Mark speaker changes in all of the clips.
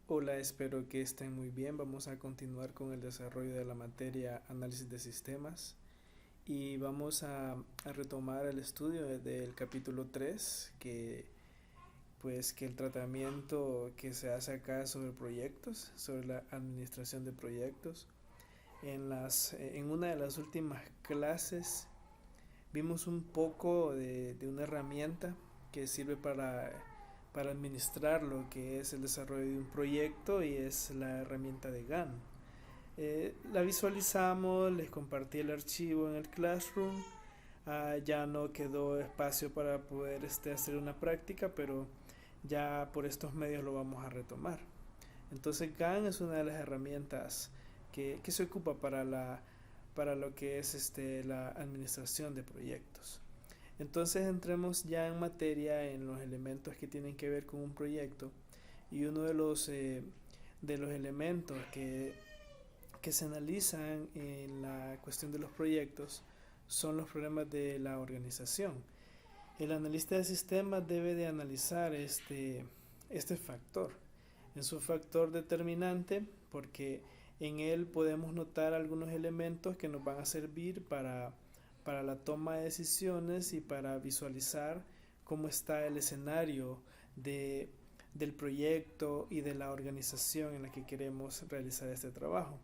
Speaker 1: Hola, espero que estén muy bien. Vamos a continuar con el desarrollo de la materia análisis de sistemas y vamos a retomar el estudio del capítulo 3 que el tratamiento que se hace acá es sobre proyectos, sobre la administración de proyectos. En una de las últimas clases vimos un poco de una herramienta que sirve para administrar lo que es el desarrollo de un proyecto y es la herramienta de Gantt. La visualizamos, les compartí el archivo en el Classroom. Ya no quedó espacio para poder hacer una práctica, pero ya por estos medios lo vamos a retomar. Entonces Gantt es una de las herramientas que se ocupa para lo que es la administración de proyectos. Entonces entremos ya en materia en los elementos que tienen que ver con un proyecto y uno de los elementos que se analizan en la cuestión de los proyectos son los problemas de la organización. El analista de sistemas debe de analizar este factor. Es un factor determinante porque en él podemos notar algunos elementos que nos van a servir para la toma de decisiones y para visualizar cómo está el escenario del proyecto y de la organización en la que queremos realizar este trabajo.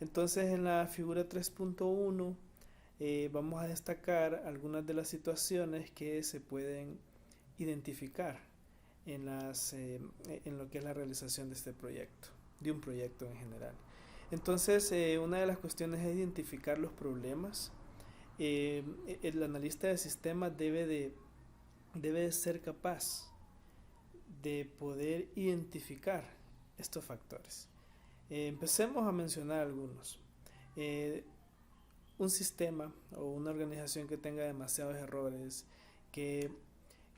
Speaker 1: Entonces en la figura 3.1 vamos a destacar algunas de las situaciones que se pueden identificar en lo que es la realización de este proyecto, de un proyecto en general. Entonces, una de las cuestiones es identificar los problemas. El analista de sistemas debe de ser capaz de poder identificar estos factores. Empecemos a mencionar algunos. Eh, un sistema o una organización que tenga demasiados errores, que,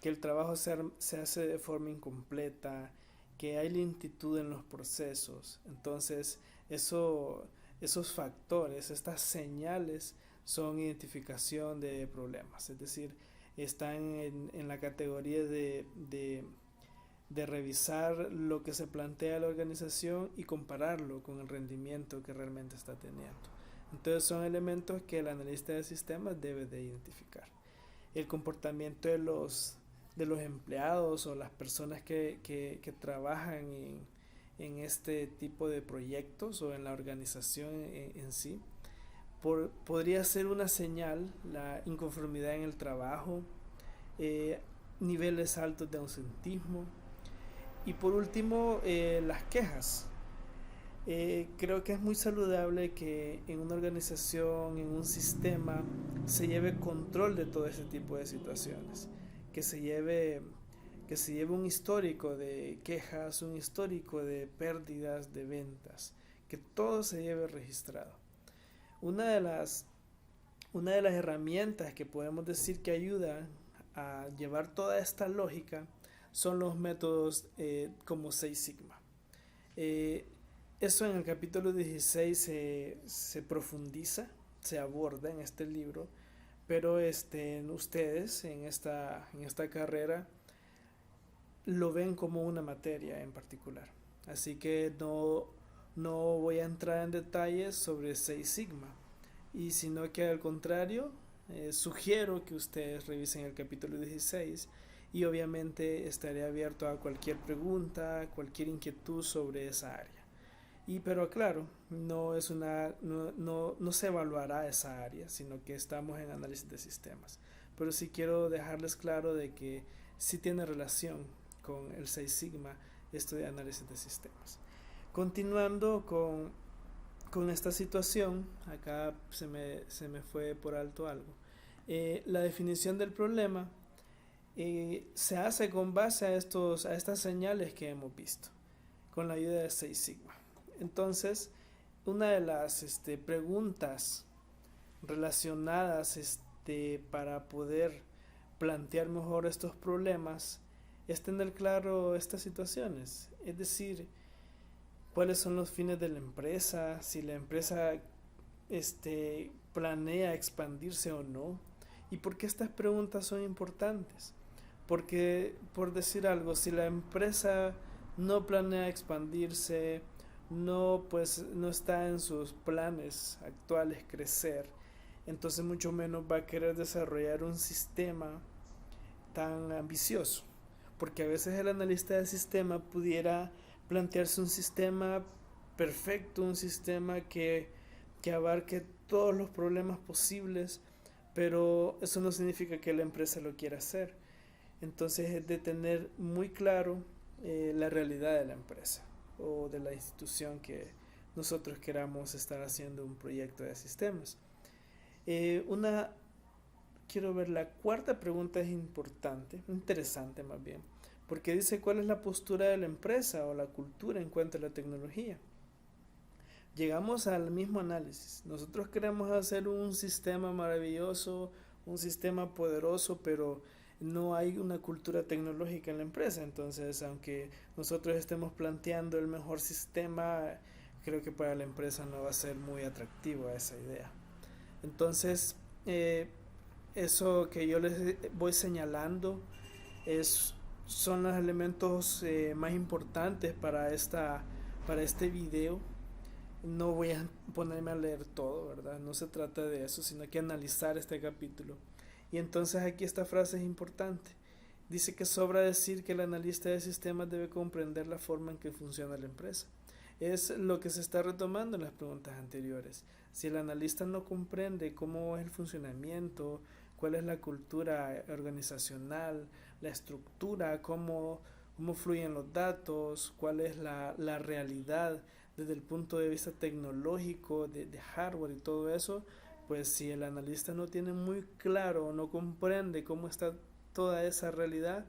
Speaker 1: que el trabajo se hace de forma incompleta, que hay lentitud en los procesos. Entonces, esos factores, estas señales son identificación de problemas, es decir, están en la categoría de revisar lo que se plantea la organización y compararlo con el rendimiento que realmente está teniendo. Entonces son elementos que el analista de sistemas debe de identificar. El comportamiento de los empleados o las personas que trabajan en este tipo de proyectos o en la organización en sí. Podría ser una señal la inconformidad en el trabajo, eh, niveles altos de ausentismo y por último las quejas. Creo que es muy saludable que en una organización, en un sistema, se lleve control de todo ese tipo de situaciones, que se lleve, que se lleve un histórico de quejas, un histórico de pérdidas de ventas, que todo se lleve registrado. Una de las, una de las herramientas que podemos decir que ayuda a llevar toda esta lógica son los métodos como Seis Sigma. Eh, Eso en el capítulo 16 se profundiza, se aborda en este libro, pero ustedes en esta carrera lo ven como una materia en particular. Así que no voy a entrar en detalles sobre Seis Sigma, y sino que al contrario, sugiero que ustedes revisen el capítulo 16 y obviamente estaré abierto a cualquier pregunta, cualquier inquietud sobre esa área. Pero claro, no se evaluará esa área, sino que estamos en análisis de sistemas. Pero sí quiero dejarles claro de que sí tiene relación con el 6 Sigma, esto de análisis de sistemas. Continuando con esta situación, acá se me fue por alto algo. La definición del problema se hace con base a estas señales que hemos visto, con la ayuda de 6 Sigma. Entonces, una de las preguntas relacionadas para poder plantear mejor estos problemas es tener claro estas situaciones. Es decir, cuáles son los fines de la empresa, si la empresa planea expandirse o no. ¿Y por qué estas preguntas son importantes? Porque, por decir algo, si la empresa no planea expandirse, no está en sus planes actuales crecer, entonces mucho menos va a querer desarrollar un sistema tan ambicioso, porque a veces el analista de sistema pudiera plantearse un sistema perfecto, un sistema que abarque todos los problemas posibles, pero eso no significa que la empresa lo quiera hacer. Entonces es de tener muy claro la realidad de la empresa o de la institución que nosotros queramos estar haciendo un proyecto de sistemas. Una Quiero ver, la cuarta pregunta es importante, interesante más bien, porque dice cuál es la postura de la empresa o la cultura en cuanto a la tecnología. Llegamos al mismo análisis. Nosotros queremos hacer un sistema maravilloso, un sistema poderoso, pero no hay una cultura tecnológica en la empresa. Entonces, aunque nosotros estemos planteando el mejor sistema, creo que para la empresa no va a ser muy atractivo esa idea. Entonces, eso que yo les voy señalando es, son los elementos más importantes para este video. No voy a ponerme a leer todo, ¿verdad? No se trata de eso, sino que analizar este capítulo. Y entonces aquí esta frase es importante. Dice que sobra decir que el analista de sistemas debe comprender la forma en que funciona la empresa. Es lo que se está retomando en las preguntas anteriores. Si el analista no comprende cómo es el funcionamiento, cuál es la cultura organizacional, la estructura, cómo fluyen los datos, cuál es la realidad desde el punto de vista tecnológico, de hardware y todo eso, pues si el analista no tiene muy claro o no comprende cómo está toda esa realidad,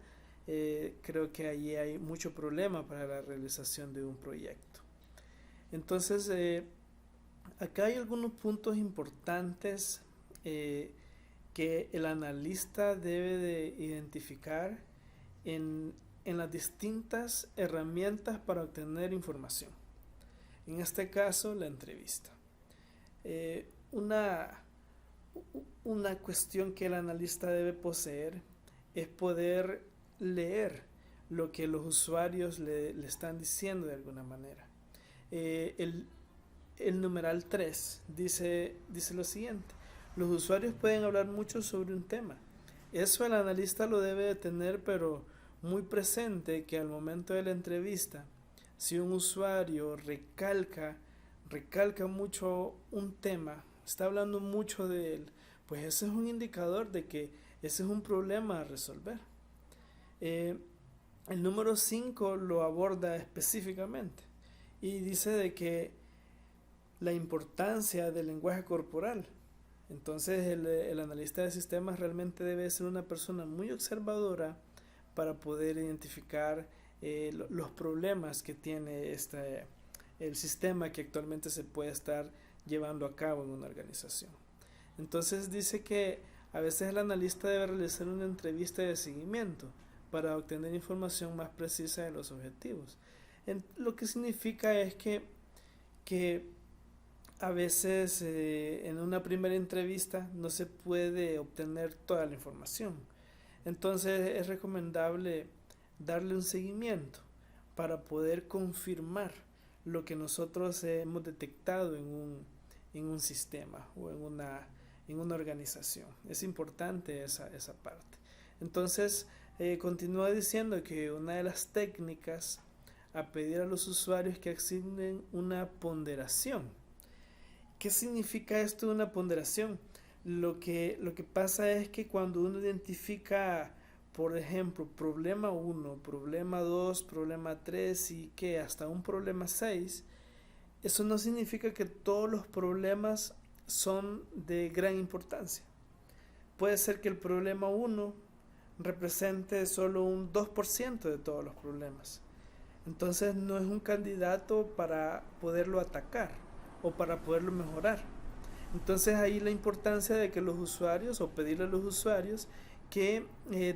Speaker 1: creo que allí hay mucho problema para la realización de un proyecto. Entonces, acá hay algunos puntos importantes que el analista debe de identificar en las distintas herramientas para obtener información. En este caso, la entrevista. Una cuestión que el analista debe poseer es poder leer lo que los usuarios le están diciendo de alguna manera. El numeral 3 dice lo siguiente: los usuarios pueden hablar mucho sobre un tema. Eso el analista lo debe de tener, pero muy presente, que al momento de la entrevista, si un usuario recalca mucho un tema, está hablando mucho de él, pues ese es un indicador de que ese es un problema a resolver. El número 5 lo aborda específicamente y dice de que la importancia del lenguaje corporal. Entonces el analista de sistemas realmente debe ser una persona muy observadora para poder identificar los problemas que tiene el sistema que actualmente se puede estar llevando a cabo en una organización. Entonces dice que a veces el analista debe realizar una entrevista de seguimiento para obtener información más precisa de los objetivos. Lo que significa es que a veces en una primera entrevista no se puede obtener toda la información. Entonces es recomendable darle un seguimiento para poder confirmar lo que nosotros hemos detectado en un sistema o en una organización. Es importante esa parte. Entonces continúa diciendo que una de las técnicas a pedir a los usuarios que asignen una ponderación. ¿Qué significa esto de una ponderación? Lo que pasa es que cuando uno identifica, por ejemplo, problema 1, problema 2, problema 3 y que hasta un problema 6, eso no significa que todos los problemas son de gran importancia. Puede ser que el problema 1 represente solo un 2% de todos los problemas. Entonces no es un candidato para poderlo atacar o para poderlo mejorar. Entonces ahí la importancia de que los usuarios, o pedirle a los usuarios que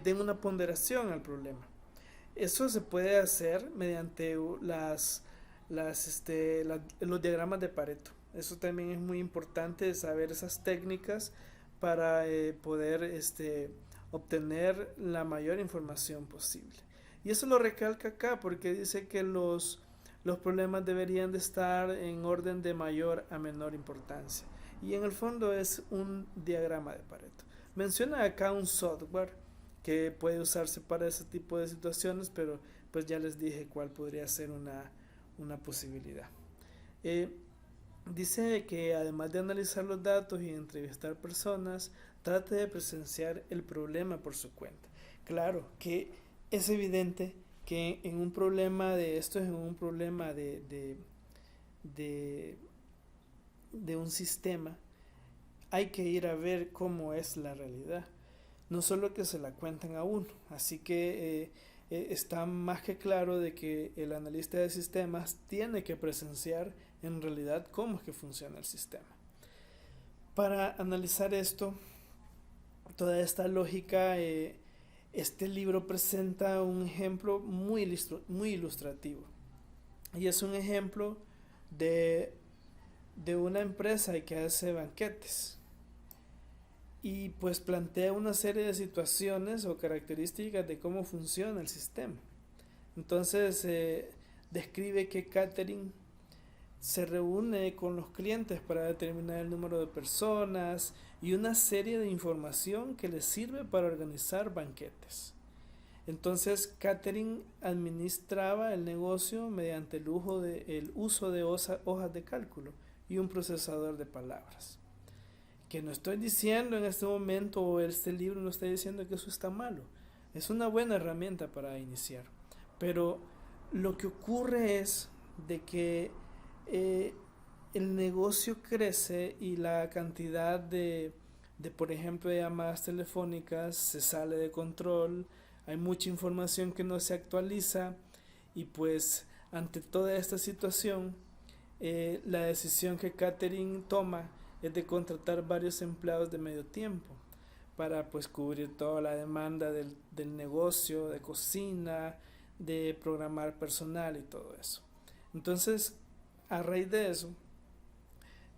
Speaker 1: den una ponderación al problema. Eso se puede hacer mediante los diagramas de Pareto. Eso también es muy importante, saber esas técnicas para poder obtener la mayor información posible. Y eso lo recalca acá porque dice que los problemas deberían de estar en orden de mayor a menor importancia. Y en el fondo es un diagrama de Pareto. Menciona acá un software que puede usarse para ese tipo de situaciones, pero pues ya les dije cuál podría ser una posibilidad. Dice que además de analizar los datos y entrevistar personas, trate de presenciar el problema por su cuenta. Claro que es evidente que en un problema de esto, en un problema de un sistema, hay que ir a ver cómo es la realidad, no solo que se la cuentan a uno. Así que está más que claro de que el analista de sistemas tiene que presenciar en realidad cómo es que funciona el sistema. Para analizar esto, toda esta lógica, este libro presenta un ejemplo muy ilustrativo. Y es un ejemplo de una empresa que hace banquetes. Y pues plantea una serie de situaciones o características de cómo funciona el sistema. Entonces describe que catering se reúne con los clientes para determinar el número de personas y una serie de información que les sirve para organizar banquetes. Entonces catering administraba el negocio mediante el uso de hojas de cálculo y un procesador de palabras. Que no estoy diciendo en este momento, o este libro no está diciendo que eso está malo. Es una buena herramienta para iniciar. Pero lo que ocurre es de que el negocio crece y la cantidad por ejemplo, de llamadas telefónicas se sale de control, hay mucha información que no se actualiza y pues ante toda esta situación la decisión que catering toma es de contratar varios empleados de medio tiempo para pues cubrir toda la demanda del negocio, de cocina, de programar personal y todo eso. Entonces, a raíz de eso,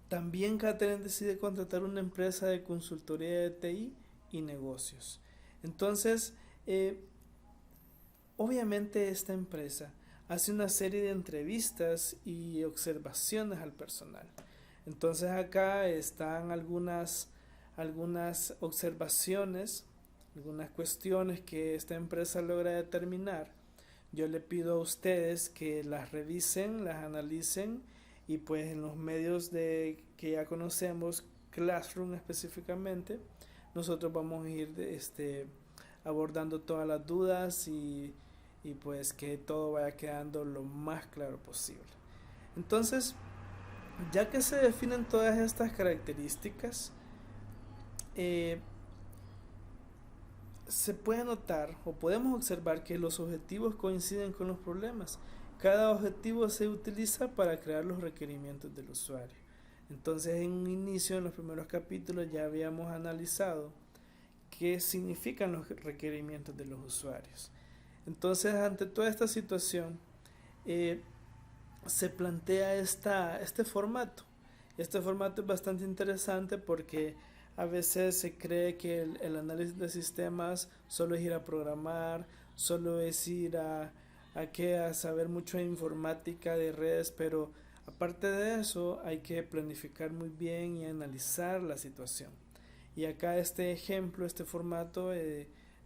Speaker 1: también catering decide contratar una empresa de consultoría de TI y negocios. Entonces, obviamente esta empresa hace una serie de entrevistas y observaciones al personal. Entonces acá están algunas observaciones, algunas cuestiones que esta empresa logra determinar. Yo le pido a ustedes que las revisen, las analicen y pues en los medios que ya conocemos, Classroom específicamente, nosotros vamos a ir abordando todas las dudas y pues que todo vaya quedando lo más claro posible. Entonces, ya que se definen todas estas características, se puede notar o podemos observar que los objetivos coinciden con los problemas. Cada objetivo se utiliza para crear los requerimientos del usuario. Entonces, en un inicio, en los primeros capítulos, ya habíamos analizado qué significan los requerimientos de los usuarios. Entonces, ante toda esta situación, se plantea este formato. Este formato es bastante interesante porque a veces se cree que el análisis de sistemas solo es ir a programar, solo es ir a saber mucho de informática, de redes, pero aparte de eso hay que planificar muy bien y analizar la situación. Y acá este ejemplo, este formato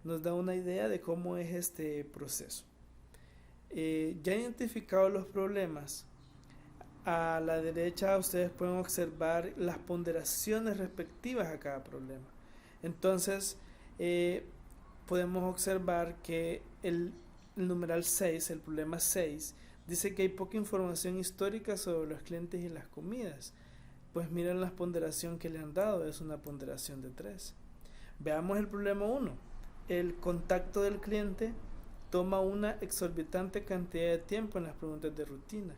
Speaker 1: nos da una idea de cómo es este proceso. Ya identificados los problemas, a la derecha ustedes pueden observar las ponderaciones respectivas a cada problema. Entonces podemos observar que el numeral 6, el problema 6, dice que hay poca información histórica sobre los clientes y las comidas. Pues miren la ponderación que le han dado, es una ponderación de 3. Veamos el problema 1. El contacto del cliente toma una exorbitante cantidad de tiempo en las preguntas de rutina.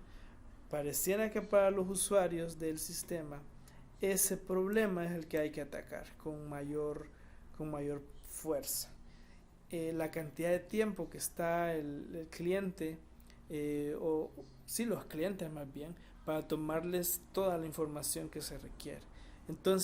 Speaker 1: Pareciera que para los usuarios del sistema ese problema es el que hay que atacar con mayor fuerza. La cantidad de tiempo que está el cliente, los clientes más bien, para tomarles toda la información que se requiere. Entonces,